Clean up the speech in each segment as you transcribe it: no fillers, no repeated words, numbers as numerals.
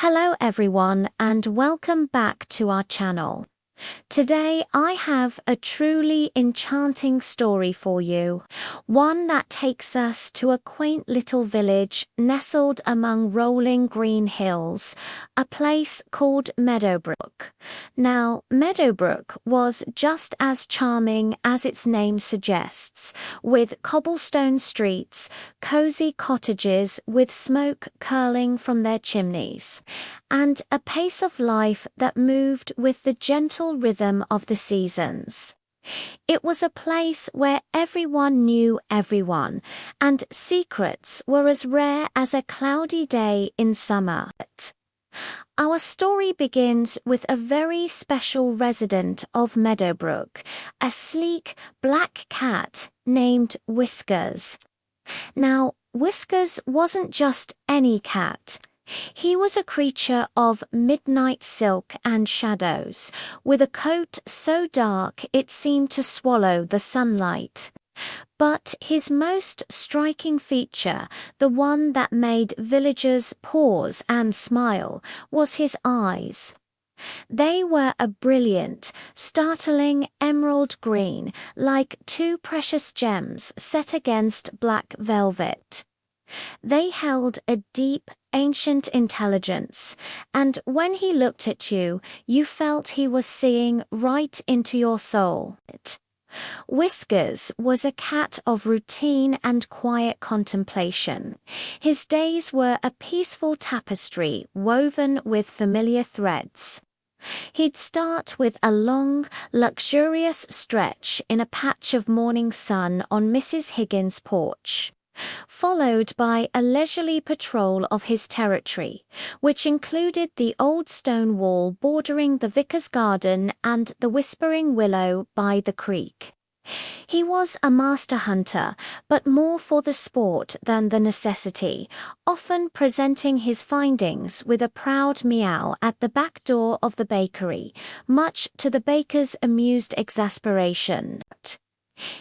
Hello everyone and welcome back to our channel. Today I have a truly enchanting story for you, one that takes us to a quaint little village nestled among rolling green hills, a place called Meadowbrook. Now, Meadowbrook was just as charming as its name suggests, with cobblestone streets, cozy cottages with smoke curling from their chimneys, and a pace of life that moved with the gentle rhythm of the seasons. It was a place where everyone knew everyone, and secrets were as rare as a cloudy day in summer. Our story begins with a very special resident of Meadowbrook, a sleek black cat named Whiskers. Now, Whiskers wasn't just any cat. He was a creature of midnight silk and shadows, with a coat so dark it seemed to swallow the sunlight. But his most striking feature, the one that made villagers pause and smile, was his eyes. They were a brilliant, startling emerald green, like two precious gems set against black velvet. They held a deep, ancient intelligence, and when he looked at you, you felt he was seeing right into your soul. Whiskers was a cat of routine and quiet contemplation. His days were a peaceful tapestry woven with familiar threads. He'd start with a long, luxurious stretch in a patch of morning sun on Mrs. Higgins' porch, followed by a leisurely patrol of his territory, which included the old stone wall bordering the vicar's garden and the whispering willow by the creek. He was a master hunter, but more for the sport than the necessity, often presenting his findings with a proud meow at the back door of the bakery, much to the baker's amused exasperation.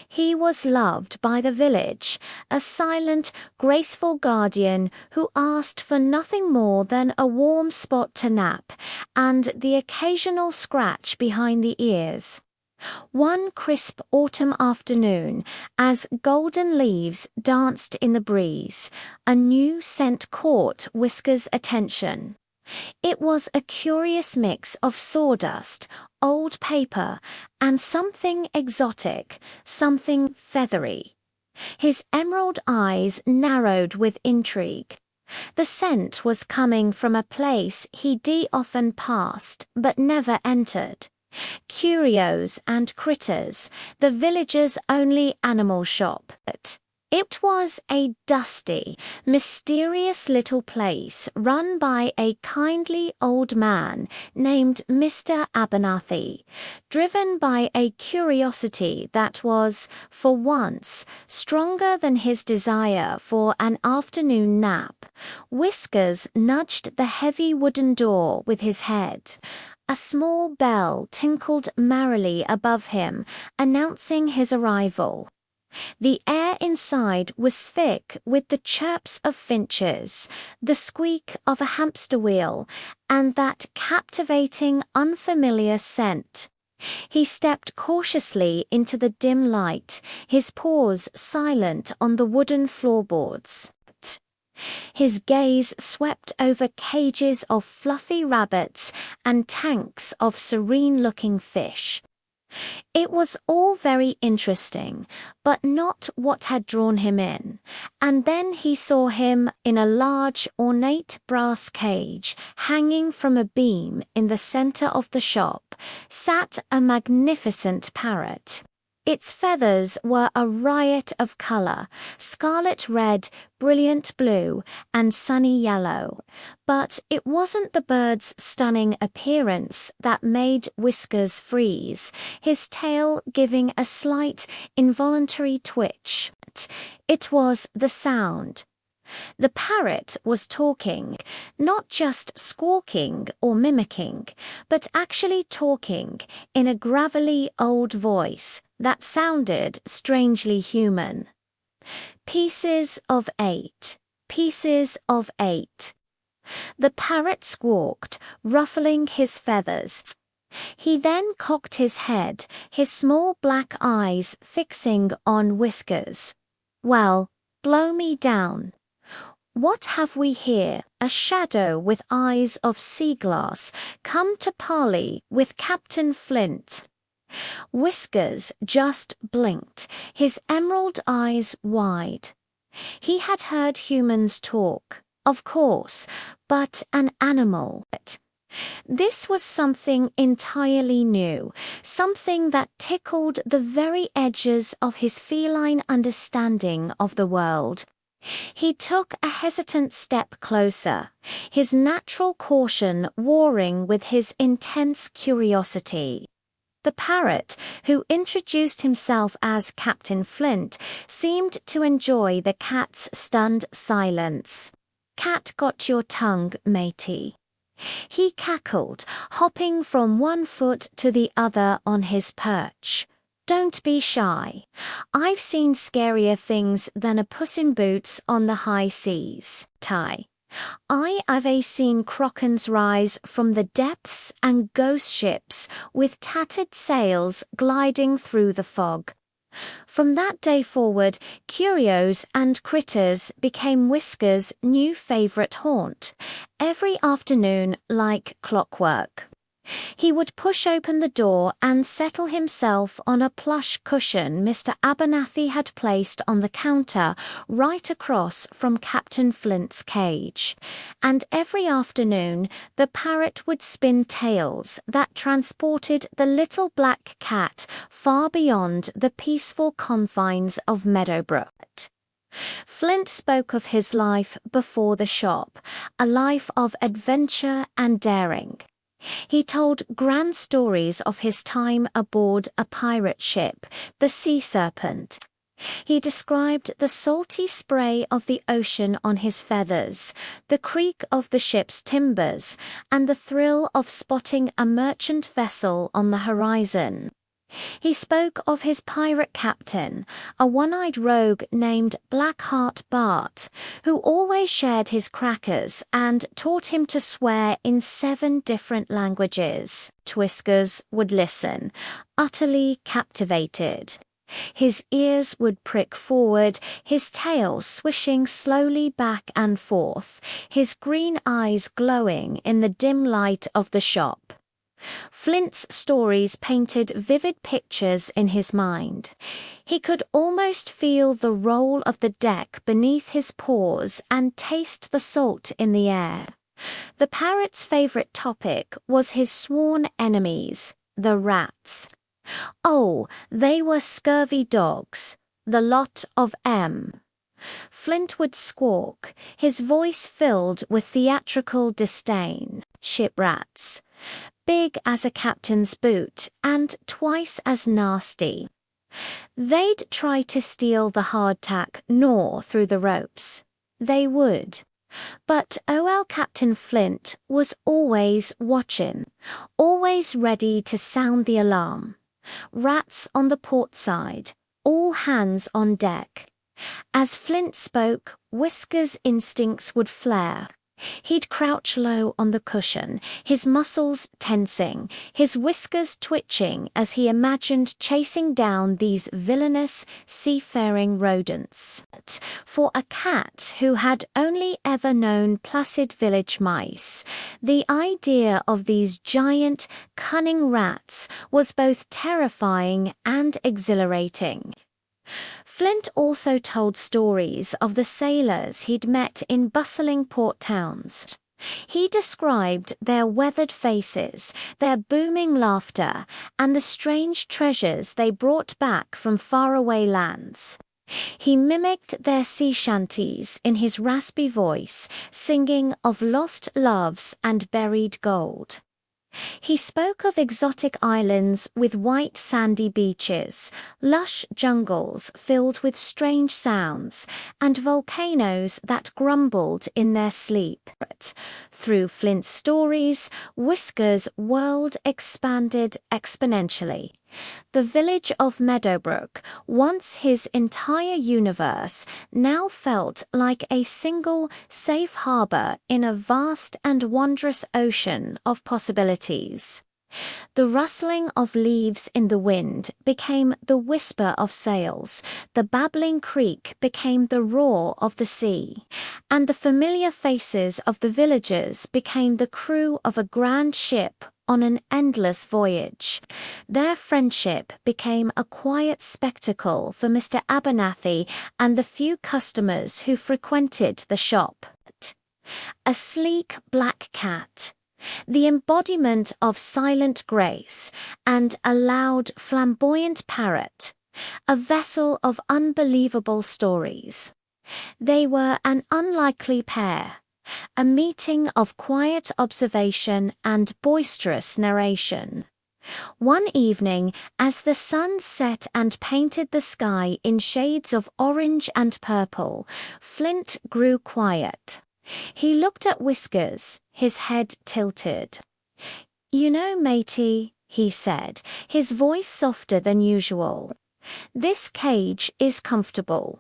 He was loved by the village, a silent, graceful guardian who asked for nothing more than a warm spot to nap and the occasional scratch behind the ears. One crisp autumn afternoon, as golden leaves danced in the breeze, a new scent caught Whiskers' attention. It was a curious mix of sawdust, old paper, and something exotic, something feathery. His emerald eyes narrowed with intrigue. The scent was coming from a place he'd often passed but never entered. Curios and Critters, the villagers' only animal shop. It was a dusty, mysterious little place run by a kindly old man named Mr. Abernathy, driven by a curiosity that was, for once, stronger than his desire for an afternoon nap. Whiskers nudged the heavy wooden door with his head. A small bell tinkled merrily above him, announcing his arrival. The air inside was thick with the chirps of finches, the squeak of a hamster wheel, and that captivating, unfamiliar scent. He stepped cautiously into the dim light, his paws silent on the wooden floorboards. His gaze swept over cages of fluffy rabbits and tanks of serene-looking fish. It was all very interesting, but not what had drawn him in. And then he saw him in a large, ornate brass cage, hanging from a beam in the center of the shop, sat a magnificent parrot. Its feathers were a riot of color, scarlet red, brilliant blue, and sunny yellow. But it wasn't the bird's stunning appearance that made Whiskers freeze, his tail giving a slight, involuntary twitch. It was the sound. The parrot was talking, not just squawking or mimicking, but actually talking in a gravelly old voice that sounded strangely human. Pieces of 8. Pieces of 8. The parrot squawked, ruffling his feathers. He then cocked his head, his small black eyes fixing on Whiskers. "Well, blow me down. What have we here? A shadow with eyes of sea glass, come to parley with Captain Flint." Whiskers just blinked, his emerald eyes wide. He had heard humans talk, of course, but an animal. This was something entirely new, something that tickled the very edges of his feline understanding of the world. He took a hesitant step closer, his natural caution warring with his intense curiosity. The parrot, who introduced himself as Captain Flint, seemed to enjoy the cat's stunned silence. "Cat got your tongue, matey." He cackled, hopping from one foot to the other on his perch. "Don't be shy. I've seen scarier things than a Puss in Boots on the high seas. I've seen krokens rise from the depths and ghost ships with tattered sails gliding through the fog." From that day forward, curios and critters became Whiskers' new favorite haunt, every afternoon like clockwork. He would push open the door and settle himself on a plush cushion Mr. Abernathy had placed on the counter right across from Captain Flint's cage. And every afternoon, the parrot would spin tales that transported the little black cat far beyond the peaceful confines of Meadowbrook. Flint spoke of his life before the shop, a life of adventure and daring. He told grand stories of his time aboard a pirate ship, the Sea Serpent. He described the salty spray of the ocean on his feathers, the creak of the ship's timbers, and the thrill of spotting a merchant vessel on the horizon. He spoke of his pirate captain, a one-eyed rogue named Blackheart Bart, who always shared his crackers and taught him to swear in 7 different languages. Whiskers would listen, utterly captivated. His ears would prick forward, his tail swishing slowly back and forth, his green eyes glowing in the dim light of the shop. Flint's stories painted vivid pictures in his mind. He could almost feel the roll of the deck beneath his paws and taste the salt in the air. The parrot's favorite topic was his sworn enemies, the rats. Oh, they were scurvy dogs, the lot of 'em. Flint would squawk, his voice filled with theatrical disdain. "Ship rats. Big as a captain's boot and twice as nasty. They'd try to steal the hardtack gnaw through the ropes. They would. But OL Captain Flint was always watching, always ready to sound the alarm. Rats on the port side, all hands on deck." As Flint spoke, Whiskers' instincts would flare. He'd crouch low on the cushion, his muscles tensing, his whiskers twitching as he imagined chasing down these villainous, seafaring rodents. For a cat who had only ever known placid village mice, the idea of these giant, cunning rats was both terrifying and exhilarating. Flint also told stories of the sailors he'd met in bustling port towns. He described their weathered faces, their booming laughter, and the strange treasures they brought back from faraway lands. He mimicked their sea shanties in his raspy voice, singing of lost loves and buried gold. He spoke of exotic islands with white sandy beaches, lush jungles filled with strange sounds, and volcanoes that grumbled in their sleep. Through Flint's stories, Whiskers' world expanded exponentially. The village of Meadowbrook, once his entire universe, now felt like a single, safe harbor in a vast and wondrous ocean of possibilities. The rustling of leaves in the wind became the whisper of sails, the babbling creek became the roar of the sea, and the familiar faces of the villagers became the crew of a grand ship on an endless voyage. Their friendship became a quiet spectacle for Mr. Abernathy and the few customers who frequented the shop. A sleek black cat, the embodiment of silent grace, and a loud, flamboyant parrot, a vessel of unbelievable stories. They were an unlikely pair, a meeting of quiet observation and boisterous narration. One evening, as the sun set and painted the sky in shades of orange and purple, Flint grew quiet. He looked at Whiskers, his head tilted. "You know, matey," he said, his voice softer than usual, "this cage is comfortable.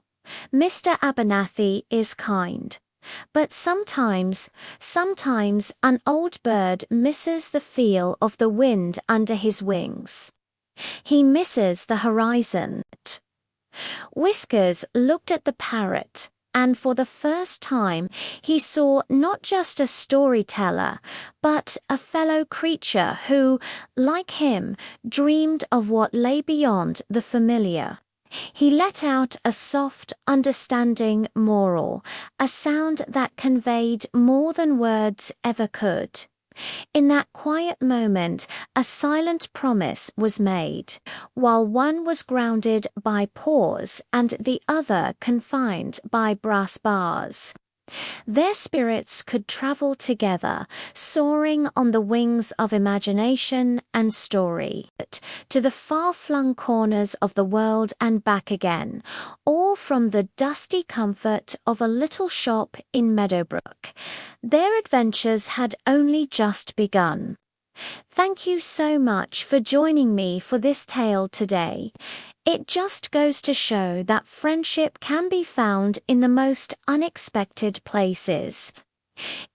Mr. Abernathy is kind. But sometimes an old bird misses the feel of the wind under his wings. He misses the horizon." Whiskers looked at the parrot, and for the first time he saw not just a storyteller, but a fellow creature who, like him, dreamed of what lay beyond the familiar. He let out a soft, understanding moral, a sound that conveyed more than words ever could. In that quiet moment, a silent promise was made, while one was grounded by pause and the other confined by brass bars. Their spirits could travel together, soaring on the wings of imagination and story, to the far-flung corners of the world and back again, all from the dusty comfort of a little shop in Meadowbrook. Their adventures had only just begun. Thank you so much for joining me for this tale today. It just goes to show that friendship can be found in the most unexpected places.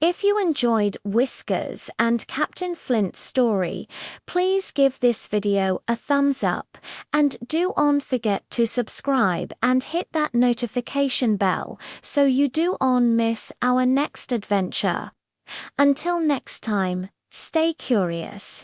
If you enjoyed Whiskers and Captain Flint's story, please give this video a thumbs up and don't forget to subscribe and hit that notification bell so you don't miss our next adventure. Until next time, stay curious.